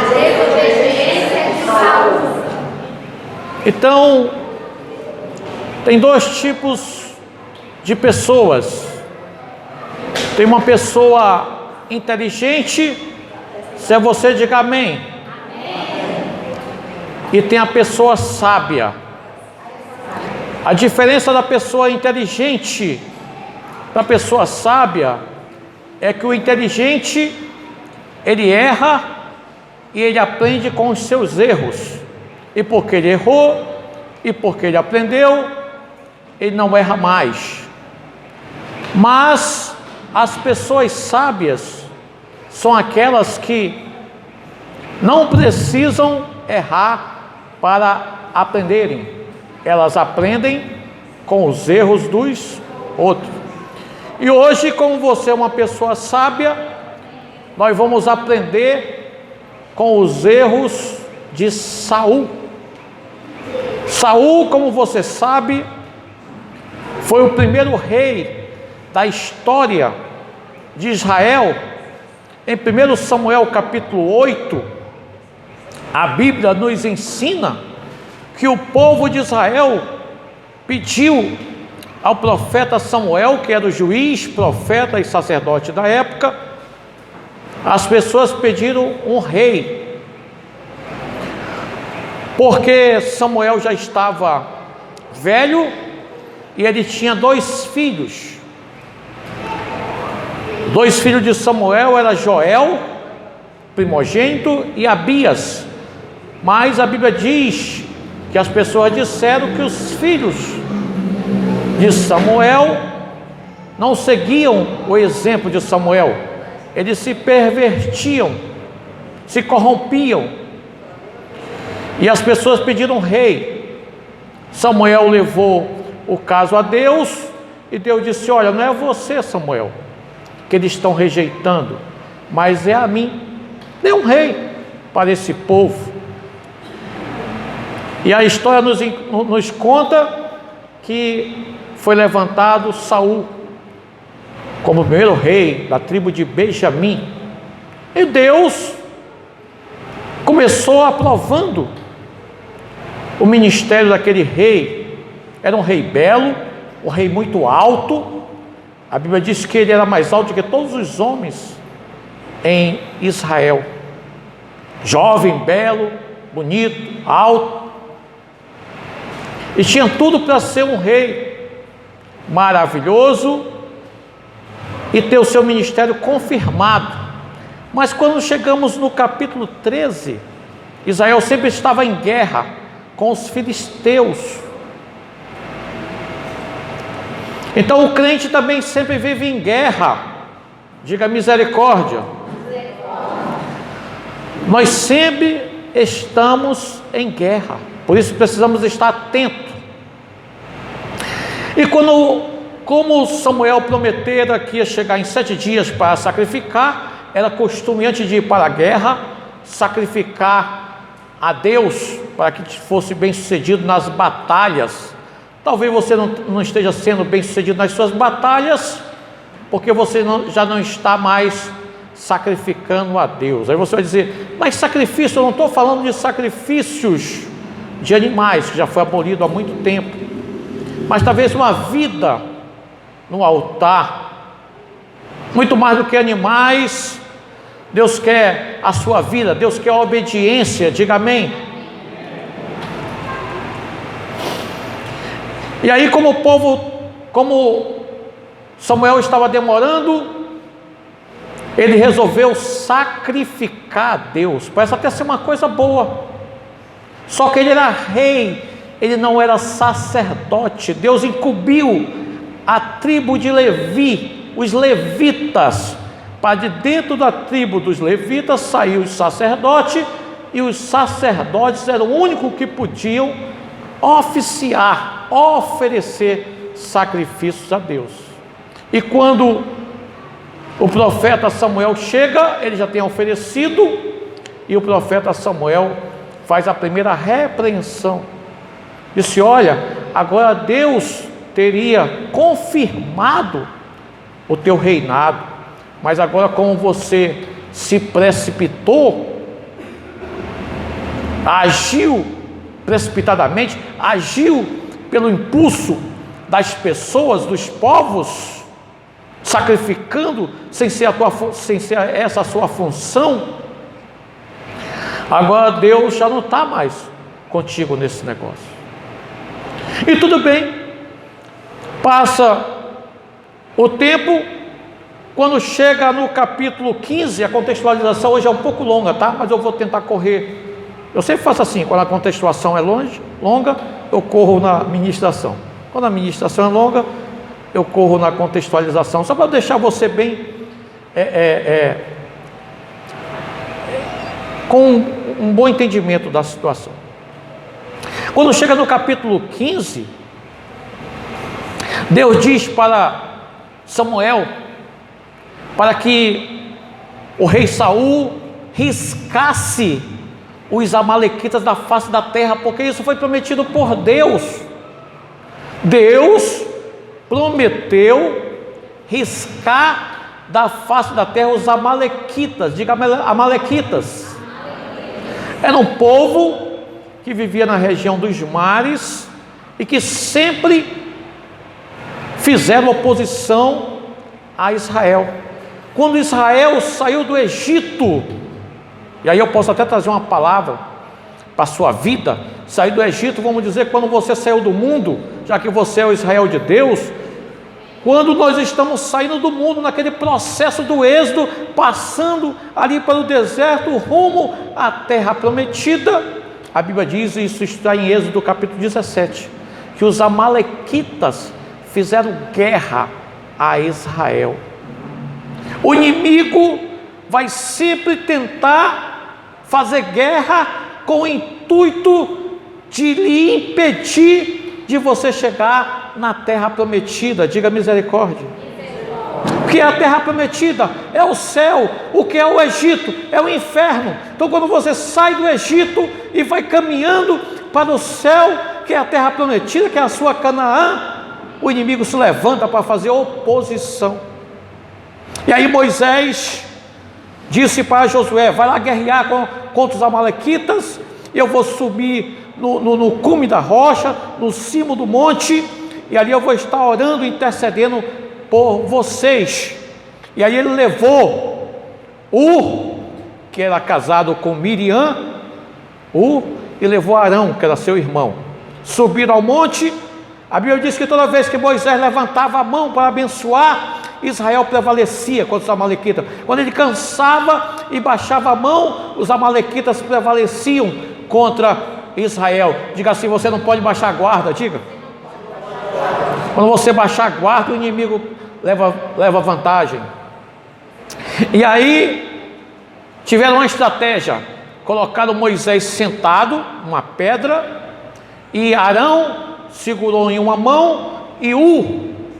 desobediência de Saul. Então, tem dois tipos de pessoas. Tem uma pessoa inteligente, se é você, diga amém. E tem a pessoa sábia. A diferença da pessoa inteligente para a pessoa sábia é que o inteligente, ele erra e ele aprende com os seus erros. E porque ele errou e porque ele aprendeu, ele não erra mais. Mas as pessoas sábias são aquelas que não precisam errar para aprenderem. Elas aprendem com os erros dos outros. E hoje, como você é uma pessoa sábia, nós vamos aprender com os erros de Saul. Saul, como você sabe, foi o primeiro rei da história de Israel. Em 1 Samuel capítulo 8, a Bíblia nos ensina que o povo de Israel pediu ao profeta Samuel, que era o juiz, profeta e sacerdote da época. As pessoas pediram um rei, porque Samuel já estava velho e ele tinha dois filhos. Dois filhos de Samuel eram Joel, primogênito, e Abias. Mas a Bíblia diz que as pessoas disseram que os filhos de Samuel não seguiam o exemplo de Samuel. Eles se pervertiam, se corrompiam. E as pessoas pediram um rei. Samuel levou o caso a Deus e Deus disse: olha, não é você, Samuel, que eles estão rejeitando, mas é a mim. Dê um rei para esse povo. E a história nos conta que foi levantado Saul como primeiro rei da tribo de Benjamim. E Deus começou aprovando o ministério daquele rei. Era um rei belo, um rei muito alto. A Bíblia diz que ele era mais alto que todos os homens em Israel. Jovem, belo, bonito, alto. E tinha tudo para ser um rei maravilhoso e ter o seu ministério confirmado. Mas quando chegamos no capítulo 13, Israel sempre estava em guerra com os filisteus. Então o crente também sempre vive em guerra. Diga misericórdia. Nós sempre estamos em guerra. Por isso precisamos estar atentos. E como Samuel prometera que ia chegar em 7 dias para sacrificar, era costume antes de ir para a guerra, sacrificar a Deus, para que fosse bem sucedido nas batalhas. Talvez você não esteja sendo bem sucedido nas suas batalhas, porque você já não está mais sacrificando a Deus. Aí você vai dizer: mas sacrifício, eu não estou falando de sacrifícios de animais, que já foi abolido há muito tempo, mas talvez uma vida no altar. Muito mais do que animais, Deus quer a sua vida, Deus quer a obediência. Diga amém. E aí, como Samuel estava demorando, ele resolveu sacrificar a Deus. Parece até ser uma coisa boa. Só que ele era rei, ele não era sacerdote. Deus incumbiu a tribo de Levi, os levitas, para de dentro da tribo dos levitas saiu os sacerdotes, e os sacerdotes eram o único que podiam oficiar, oferecer sacrifícios a Deus. E quando o profeta Samuel chega, ele já tem oferecido, e o profeta Samuel faz a primeira repreensão. Disse: olha, agora Deus teria confirmado o teu reinado, mas agora, como você se precipitou, agiu precipitadamente, agiu pelo impulso das pessoas, dos povos, sacrificando sem ser essa a sua função. Agora Deus já não está mais contigo nesse negócio. E tudo bem, passa o tempo. Quando chega no capítulo 15, a contextualização hoje é um pouco longa, tá? Mas eu vou tentar correr. Eu sempre faço assim, quando a contextualização é longa, eu corro na ministração. Quando a ministração é longa, eu corro na contextualização, só para deixar você bem com um bom entendimento da situação. Quando chega no capítulo 15, Deus diz para Samuel para que o rei Saul riscasse os amalequitas da face da terra, porque isso foi prometido por Deus. Deus prometeu riscar da face da terra os amalequitas. Diga amalequitas. Era um povo que vivia na região dos mares e que sempre fizeram oposição a Israel. Quando Israel saiu do Egito, e aí eu posso até trazer uma palavra para a sua vida, sair do Egito, vamos dizer, quando você saiu do mundo, já que você é o Israel de Deus, quando nós estamos saindo do mundo, naquele processo do êxodo, passando ali pelo deserto, rumo à terra prometida, a Bíblia diz, isso está em Êxodo capítulo 17, que os amalequitas fizeram guerra a Israel. O inimigo vai sempre tentar fazer guerra com o intuito de lhe impedir de você chegar na terra prometida. Diga misericórdia. O que é a terra prometida? É o céu. O que é o Egito? É o inferno. Então quando você sai do Egito e vai caminhando para o céu, que é a terra prometida, que é a sua Canaã, o inimigo se levanta para fazer oposição. E aí Moisés disse para Josué: vai lá guerrear contra os amalequitas, eu vou subir no cume da rocha, no cimo do monte, e ali eu vou estar orando, intercedendo por vocês. E aí ele levou que era casado com Miriam, e levou Arão, que era seu irmão. Subiram ao monte. A Bíblia diz que toda vez que Moisés levantava a mão para abençoar, Israel prevalecia contra os amalequitas. Quando ele cansava e baixava a mão, os amalequitas prevaleciam contra Israel. Diga assim: você não pode baixar a guarda. Diga. Quando você baixar a guarda, o inimigo leva vantagem. E aí tiveram uma estratégia. Colocaram Moisés sentado numa pedra, e Arão segurou em uma mão e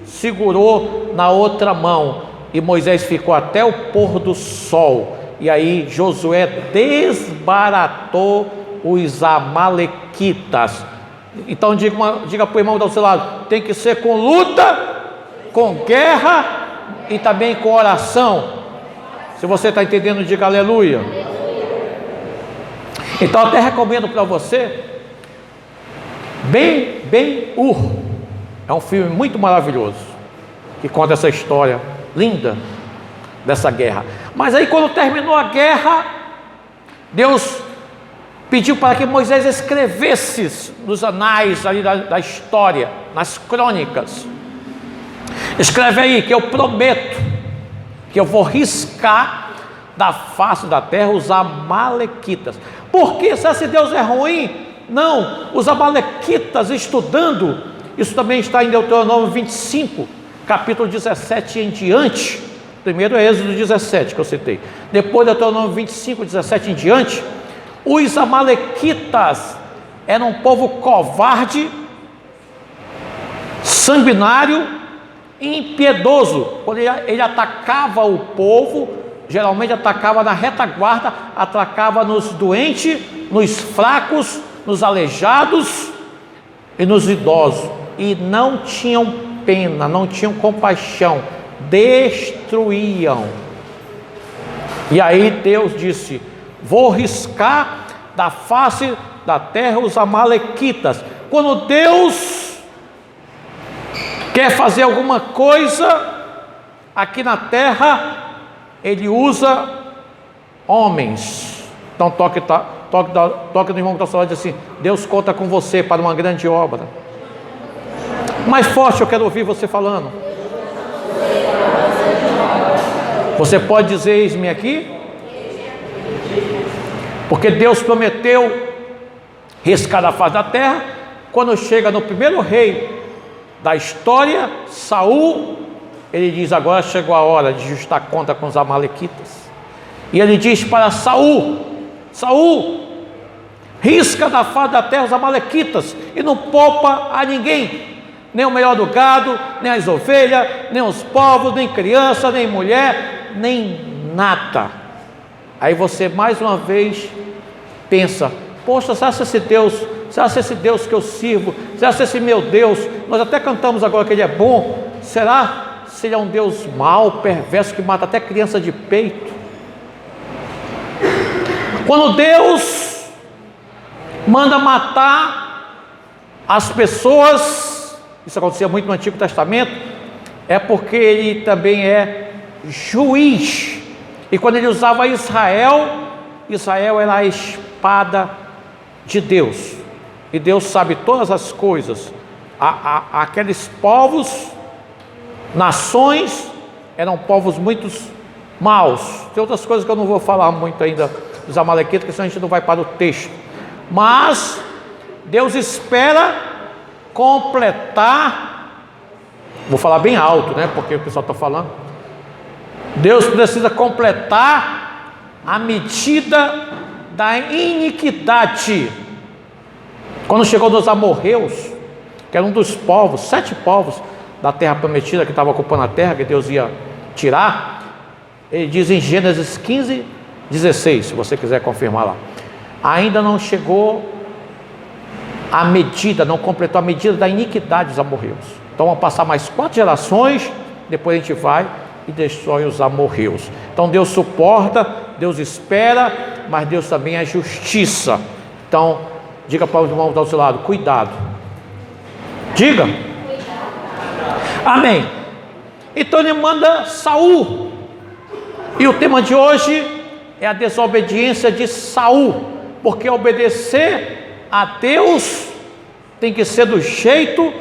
segurou na outra mão, e Moisés ficou até o pôr do sol. E aí Josué desbaratou os amalequitas. Então diga para o irmão do seu lado: tem que ser com luta, com guerra e também com oração. Se você está entendendo, diga aleluia. Então até recomendo para você Ben-Hur. É um filme muito maravilhoso, que conta essa história linda dessa guerra. Mas aí quando terminou a guerra, Deus pediu para que Moisés escrevesse nos anais ali da história, nas crônicas. Escreve aí que eu prometo que eu vou riscar da face da terra os amalequitas. Porque se esse Deus é ruim? Não, os amalequitas, estudando, isso também está em Deuteronômio 25, capítulo 17 em diante. Primeiro é Êxodo 17 que eu citei, depois Deuteronômio 25, 17 em diante. Os amalequitas eram um povo covarde, sanguinário e impiedoso. Quando ele atacava o povo, geralmente atacava na retaguarda, atacava nos doentes, nos fracos, nos aleijados e nos idosos, e não tinham pena, não tinham compaixão, destruíam. E aí Deus disse: vou riscar da face da terra os amalequitas. Quando Deus quer fazer alguma coisa aqui na terra, Ele usa homens. Então toque no irmão que está falando e diz assim: Deus conta com você para uma grande obra. Mais forte eu quero ouvir você falando. Você pode dizer: eis-me aqui? Porque Deus prometeu riscar da face da terra. Quando chega no primeiro rei da história, Saul, ele diz: agora chegou a hora de justar conta com os amalequitas. E ele diz para Saul: Saul, risca da face da terra os amalequitas e não poupa a ninguém, nem o melhor do gado, nem as ovelhas, nem os povos, nem criança, nem mulher, nem nada. Aí você mais uma vez pensa: poxa, será que esse Deus que eu sirvo, será que esse meu Deus, nós até cantamos agora que Ele é bom, será se Ele é um Deus mau, perverso, que mata até criança de peito? Quando Deus manda matar as pessoas, isso acontecia muito no Antigo Testamento, é porque Ele também é juiz. E quando Ele usava Israel era a espada de Deus, e Deus sabe todas as coisas. Aqueles povos, nações, eram povos muito maus. Tem outras coisas que eu não vou falar muito ainda dos amalequitas, porque senão a gente não vai para o texto. Mas Deus espera completar, vou falar bem alto, né, porque o pessoal está falando. Deus precisa completar a medida da iniquidade. Quando chegou nos amorreus, que era um dos povos, 7 povos da terra prometida que estava ocupando a terra, que Deus ia tirar, Ele diz em Gênesis 15:16, se você quiser confirmar lá: ainda não chegou a medida, não completou a medida da iniquidade dos amorreus. Então vão passar mais 4 gerações, depois a gente vai e destrói os amorreus. Então Deus suporta, Deus espera, mas Deus também é justiça. Então diga para os irmãos do seu lado: cuidado. Diga. Amém. Então Ele manda Saul, e o tema de hoje é a desobediência de Saul, porque obedecer a Deus tem que ser do jeito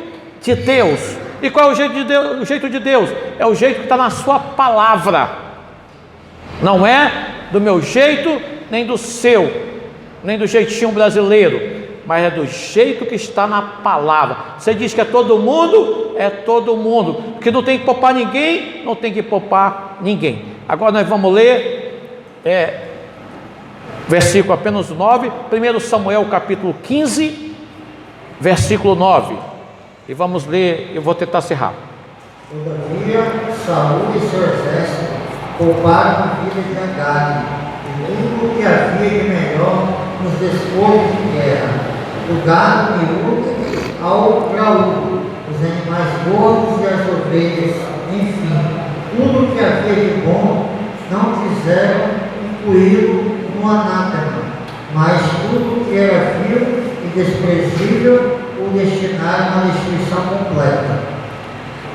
de Deus. E qual é o jeito de Deus? O jeito de Deus é o jeito que está na sua palavra. Não é do meu jeito, nem do seu, nem do jeitinho brasileiro, mas é do jeito que está na palavra. Você diz que é todo mundo, é todo mundo. Que não tem que poupar ninguém, não tem que poupar ninguém. Agora nós vamos ler versículo apenas 9, 1 Samuel capítulo 15, versículo 9. E vamos ler, eu vou tentar ser rápido. Todavia, Saul e seu exército pouparam a vida de Agag e tudo o que havia de melhor nos despojos de guerra, do gado miúdo ao graúdo, os animais gordos e as ovelhas, enfim, tudo o que havia de bom não quiseram incluí-lo no anátema, mas tudo o que era vil e desprezível o destinaram à destruição completa.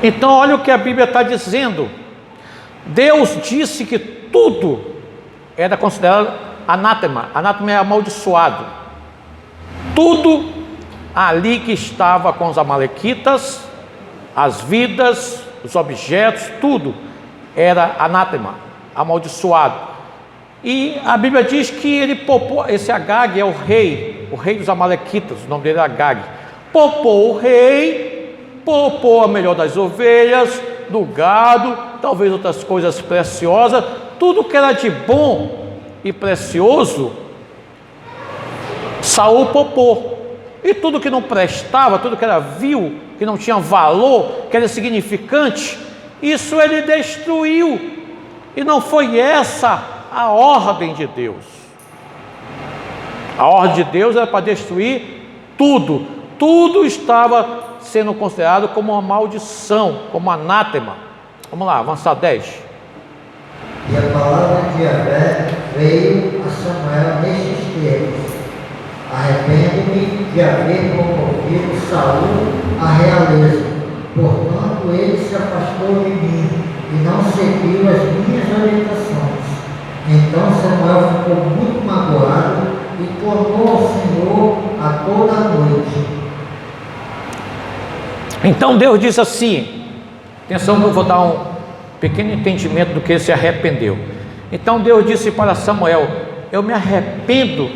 Então olha o que a Bíblia está dizendo. Deus disse que tudo era considerado anátema. Anátema é amaldiçoado. Tudo ali que estava com os amalequitas, as vidas, os objetos, tudo era anátema, amaldiçoado. E a Bíblia diz que ele poupou, esse Agag é o rei dos amalequitas, o nome dele é Agag. Poupou o rei, poupou a melhor das ovelhas, do gado, talvez outras coisas preciosas, tudo que era de bom e precioso, Saul poupou. E tudo que não prestava, tudo que era vil, que não tinha valor, que era insignificante, isso ele destruiu. E não foi essa a ordem de Deus. A ordem de Deus era para destruir tudo. Tudo estava sendo considerado como uma maldição, como anátema. Vamos lá, avançar 10. E a palavra de Yahvé veio a Samuel nestes termos: arrependo-me de haver promovido Saul à realeza. Portanto, ele se afastou de mim e não seguiu as minhas orientações. Então Samuel ficou muito magoado e clamou ao Senhor a toda a noite. Então Deus disse assim, atenção que eu vou dar um pequeno entendimento do que ele se arrependeu. Então Deus disse para Samuel: eu me arrependo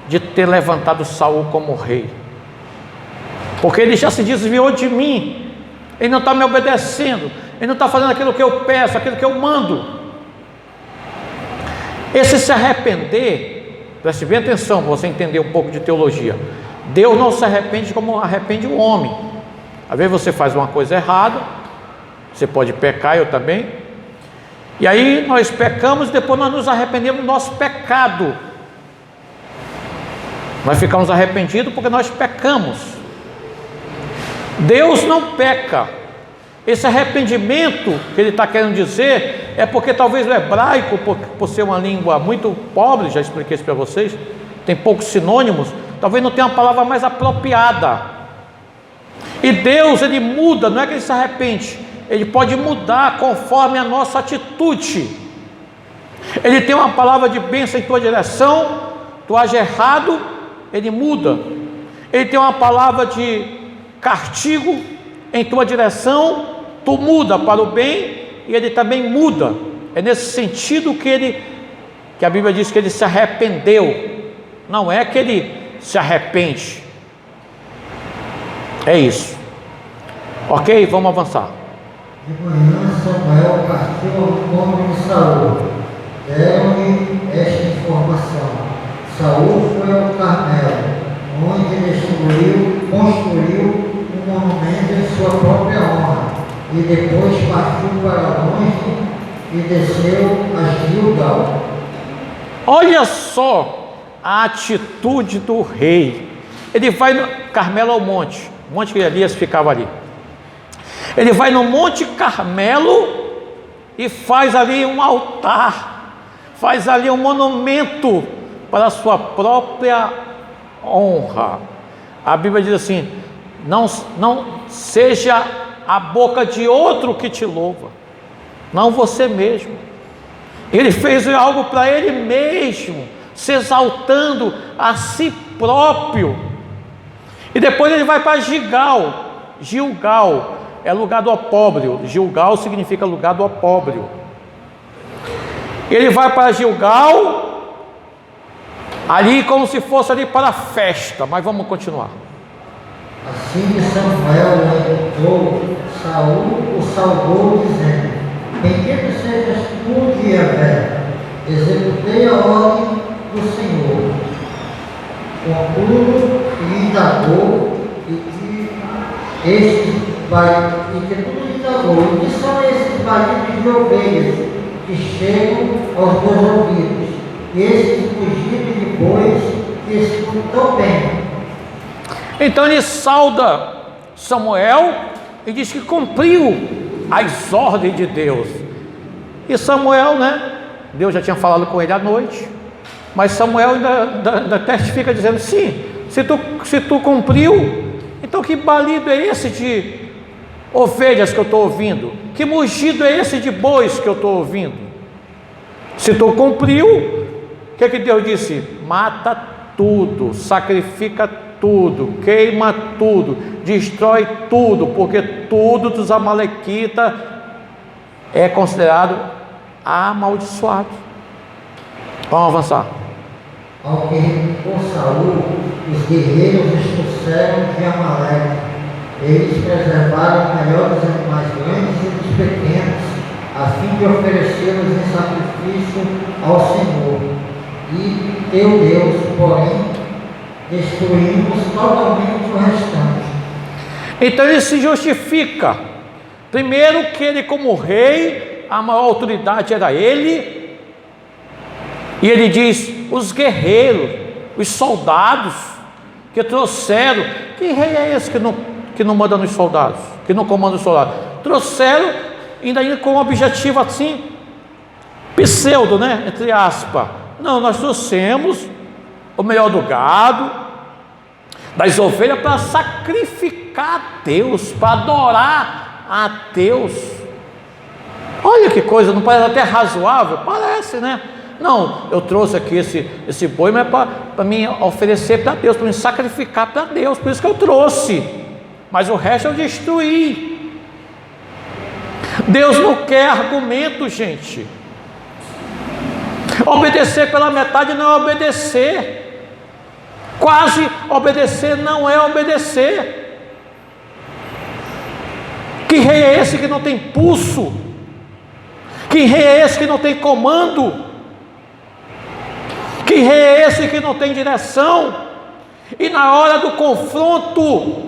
de ter levantado Saul como rei, porque ele já se desviou de mim, ele não está me obedecendo, ele não está fazendo aquilo que eu peço, aquilo que eu mando. Esse se arrepender, preste bem atenção para você entender um pouco de teologia. Deus não se arrepende como arrepende o homem. Às vezes você faz uma coisa errada, você pode pecar, eu também, e aí nós pecamos e depois nós nos arrependemos do nosso pecado. Nós ficamos arrependidos porque nós pecamos. Deus não peca. Esse arrependimento que ele está querendo dizer é porque talvez o hebraico, por ser uma língua muito pobre, já expliquei isso para vocês, tem poucos sinônimos, talvez não tenha uma palavra mais apropriada. E Deus, ele muda, não é que ele se arrepende, ele pode mudar conforme a nossa atitude. Ele tem uma palavra de bênção em tua direção, tu age errado, ele muda. Ele tem uma palavra de castigo em tua direção, tu muda para o bem, e ele também muda. É nesse sentido que a Bíblia diz que ele se arrependeu. Não é que ele se arrepende. É isso. Ok? Vamos avançar. De manhã Samuel partiu ao encontro de Saul. Deram-lhe esta informação: Saul foi ao Carmelo, onde construiu um monumento em sua própria honra, e depois partiu para longe e desceu a Gilgal. Olha só a atitude do rei. Ele vai no Carmelo, ao monte que Elias ficava ali. Ele vai no Monte Carmelo e faz ali um altar, faz ali um monumento para a sua própria honra. A Bíblia diz assim: não seja a boca de outro que te louva, não você mesmo. Ele fez algo para ele mesmo, se exaltando a si próprio. E depois ele vai para Gilgal é lugar do opróbrio. Gilgal significa lugar do opróbrio. Ele vai para Gilgal, ali como se fosse ali para a festa. Mas vamos continuar. Assim que Samuel encontrou, Saul o saudou, dizendo: bendito sejas tu, Yahvé, executei a ordem do Senhor. Contudo, lhe indagou, e que são esses balidos de ovelhas que chegam aos meus ouvidos, e esses fugidos de bois que escutam tão bem. Então ele sauda Samuel e diz que cumpriu as ordens de Deus. E Samuel, Deus já tinha falado com ele à noite, mas Samuel ainda testifica dizendo: sim, se tu cumpriu, então que balido é esse de ovelhas que eu estou ouvindo? Que mugido é esse de bois que eu estou ouvindo? Se tu cumpriu, o que Deus disse? Mata tudo, sacrifica tudo, queima tudo, destrói tudo, porque tudo dos amalequitas é considerado amaldiçoado. Vamos avançar. Ao que replicou Saul, os guerreiros expulsaram de Amaleque. Eles preservaram o melhor dos animais grandes e dos pequenos, a fim de oferecê-los em sacrifício ao Senhor. E teu Deus, porém, destruímos totalmente o restante. Então ele se justifica. Primeiro que ele, como rei, a maior autoridade era ele. E ele diz: os guerreiros, os soldados que trouxeram. Que rei é esse que não manda nos soldados, que não comanda os soldados? Trouxeram, ainda com um objetivo assim, pseudo, entre aspas. Não, nós trouxemos o melhor do gado, das ovelhas para sacrificar a Deus, para adorar a Deus. Olha que coisa, não parece até razoável? Parece, né? Não, eu trouxe aqui esse boi, mas para me oferecer para Deus, para me sacrificar para Deus, por isso que eu trouxe, mas o resto eu destruí. Deus não quer argumento, gente. Obedecer pela metade não é obedecer. Quase obedecer não é obedecer. Que rei é esse que não tem pulso? Que rei é esse que não tem comando? Que rei é esse que não tem direção? E na hora do confronto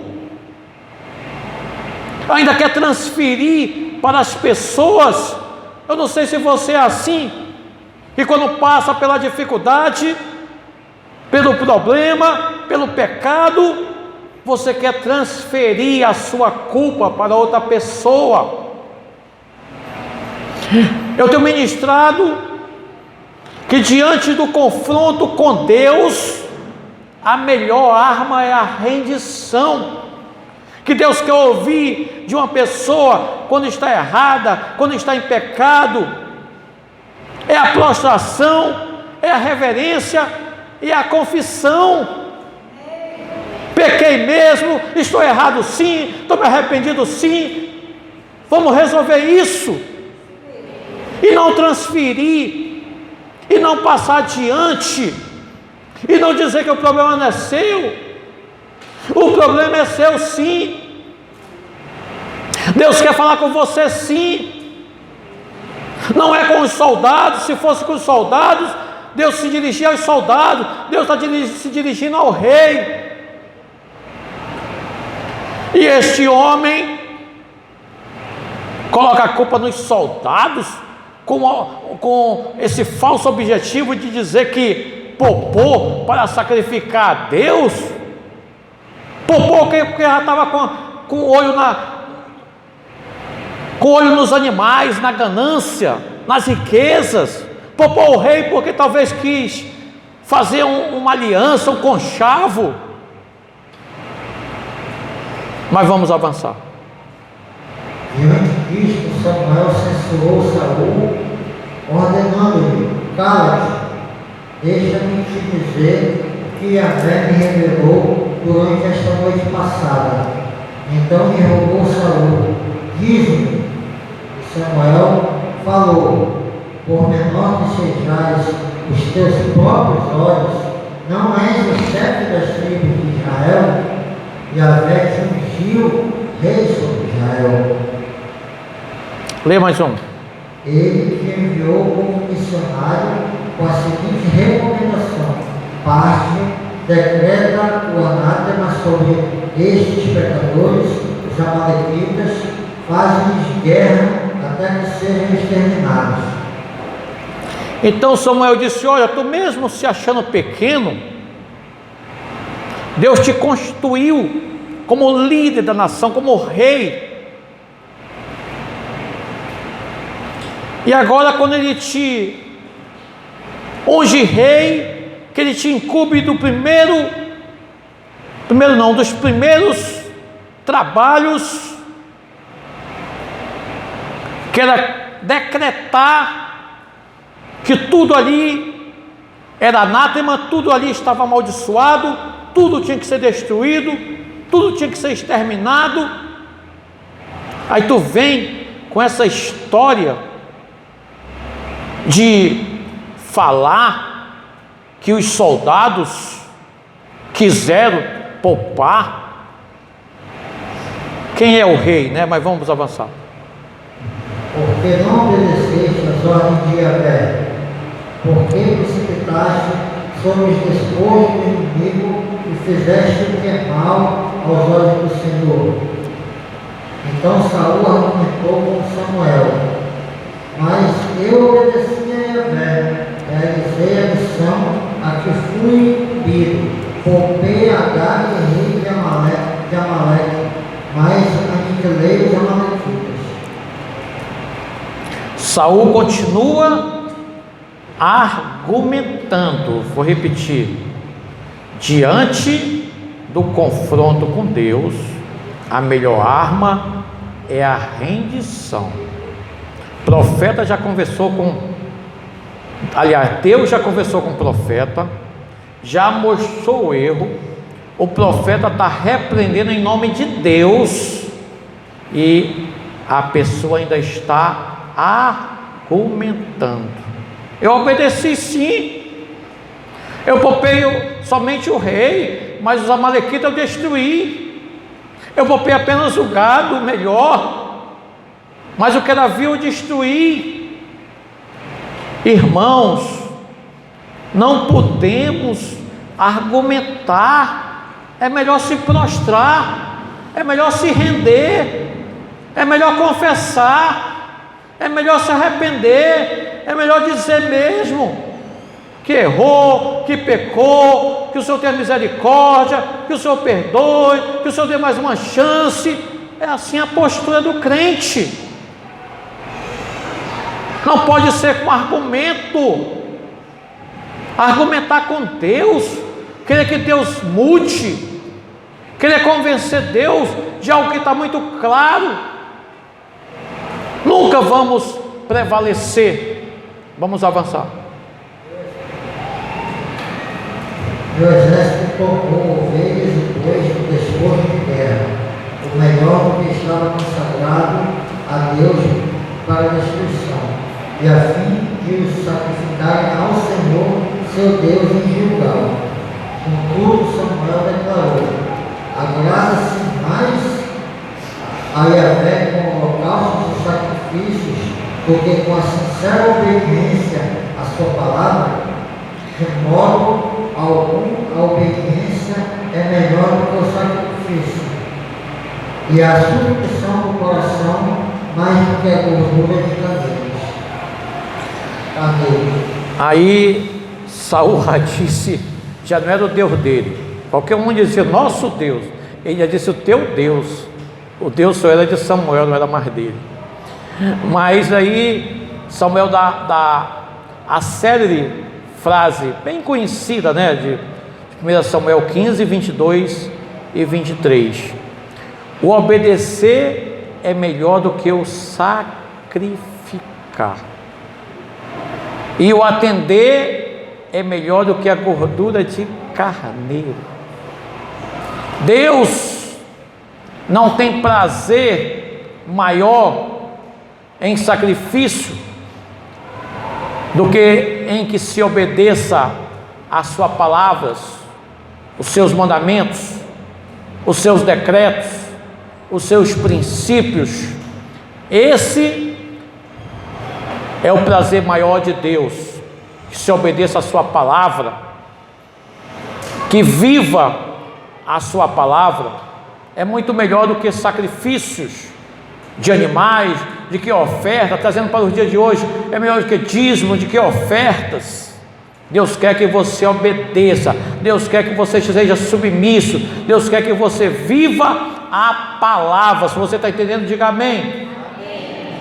ainda quer transferir para as pessoas? Eu não sei se você é assim, e quando passa pela dificuldade, pelo problema, pelo pecado, você quer transferir a sua culpa para outra pessoa. Eu tenho ministrado que diante do confronto com Deus, a melhor arma é a rendição. Que Deus quer ouvir de uma pessoa quando está errada, quando está em pecado, é a prostração, é a reverência, e a confissão. Pequei mesmo, estou errado sim, estou me arrependido sim, vamos resolver isso, e não transferir, e não passar adiante, e não dizer que o problema não é seu. O problema é seu sim. Deus quer falar com você sim. Não é com os soldados. Se fosse com os soldados, Deus se dirigia aos soldados. Deus está se dirigindo ao rei. E este homem coloca a culpa nos soldados, com esse falso objetivo de dizer que poupou para sacrificar a Deus. Poupou porque já estava com o olho nos animais, na ganância, nas riquezas. Poupou o rei porque talvez quis fazer uma aliança, um conchavo. Mas vamos avançar. Diante disto, Samuel censurou Saul, ordenando-lhe: cala-te, deixa-me te dizer o que Yahvé me revelou durante esta noite passada. Então me rogou Saul: diz-me. Samuel falou: por menor que sejais os teus próprios olhos, não és o chefe das tribos de Israel? Yahvé te ungiu rei sobre Israel. Lê mais um. Ele te enviou como missionário com a seguinte recomendação: parte, decreta o anátema sobre estes pecadores, os amalequitas, faz-lhes guerra até que sejam exterminados. Então Samuel disse: olha, tu mesmo se achando pequeno, Deus te constituiu como líder da nação, como rei. E agora, quando Ele te unge rei, que Ele te incumbe dos primeiros trabalhos, que era decretar que tudo ali era anátema, tudo ali estava amaldiçoado, tudo tinha que ser destruído, tudo tinha que ser exterminado. Aí tu vem com essa história de falar que os soldados quiseram poupar. Quem é o rei, né? Mas vamos avançar. Porque não obedeceste às ordens de Yahvé, porque precipitaste sobre os despojos do inimigo e fizeste o que é mal aos olhos do Senhor. Então Saul argumentou com Samuel: mas eu obedeci a Yahvé, realizei a missão a que fui incumbido, poupei Agag, rei de Amaleque, mas aniquilei os amalequitas. Saul continua argumentando, vou repetir, diante do confronto com Deus, a melhor arma é a rendição. O profeta já conversou Deus já conversou com o profeta, já mostrou o erro, o profeta está repreendendo em nome de Deus, e a pessoa ainda está argumentando. Eu obedeci sim, eu poupei somente o rei, mas os amalequitas eu destruí. Eu poupei apenas o gado melhor, mas o que era vil eu destruí. Irmãos, não podemos argumentar, é melhor se prostrar, é melhor se render, é melhor confessar, é melhor se arrepender, é melhor dizer mesmo que errou, que pecou, que o Senhor tenha misericórdia, que o Senhor perdoe, que o Senhor dê mais uma chance. É assim a postura do crente. Não pode ser com argumentar com Deus, querer que Deus mude, querer convencer Deus de algo que está muito claro. Nunca vamos prevalecer. Vamos avançar. O exército tomou ovelhas e bois do despojo de guerra, o melhor do que estava consagrado a Deus para a destruição, e a fim de os sacrificarem ao Senhor, seu Deus, em Gilgal. Contudo, Samuel declarou: agrada-se mais a Yahvé com holocaustos e sacrifícios do que com a sincera obediência à sua palavra. De modo algum, a obediência é melhor do que o sacrifício, e a submissão do coração mais do que a gordura de camelos. Aí Saul disse, já não era o Deus dele. Qualquer um dizia nosso Deus, ele já disse o teu Deus. O Deus só era de Samuel, não era mais dele. Mas aí Samuel dá a célebre frase bem conhecida, né, de 1 Samuel 15, 22 e 23. O obedecer é melhor do que o sacrificar, e o atender é melhor do que a gordura de carneiro. Deus não tem prazer maior em sacrifício do que em que se obedeça às suas palavras, os seus mandamentos, os seus decretos, os seus princípios. Esse é o prazer maior de Deus, que se obedeça à sua palavra, que viva a sua palavra. É muito melhor do que sacrifícios de animais, de que oferta, trazendo para os dias de hoje, é melhor do que dízimo, de que ofertas. Deus quer que você obedeça, Deus quer que você seja submisso, Deus quer que você viva a palavra. Se você está entendendo, diga amém. Amém.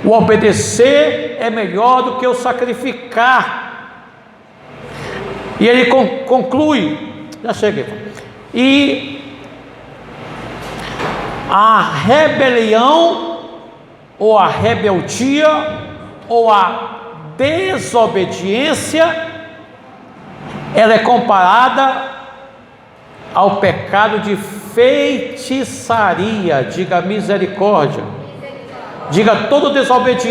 O obedecer é melhor do que o sacrificar. E ele conclui, já cheguei, e a rebelião, ou a rebeldia, ou a desobediência, ela é comparada ao pecado de feitiçaria. Diga misericórdia. Diga todo desobediente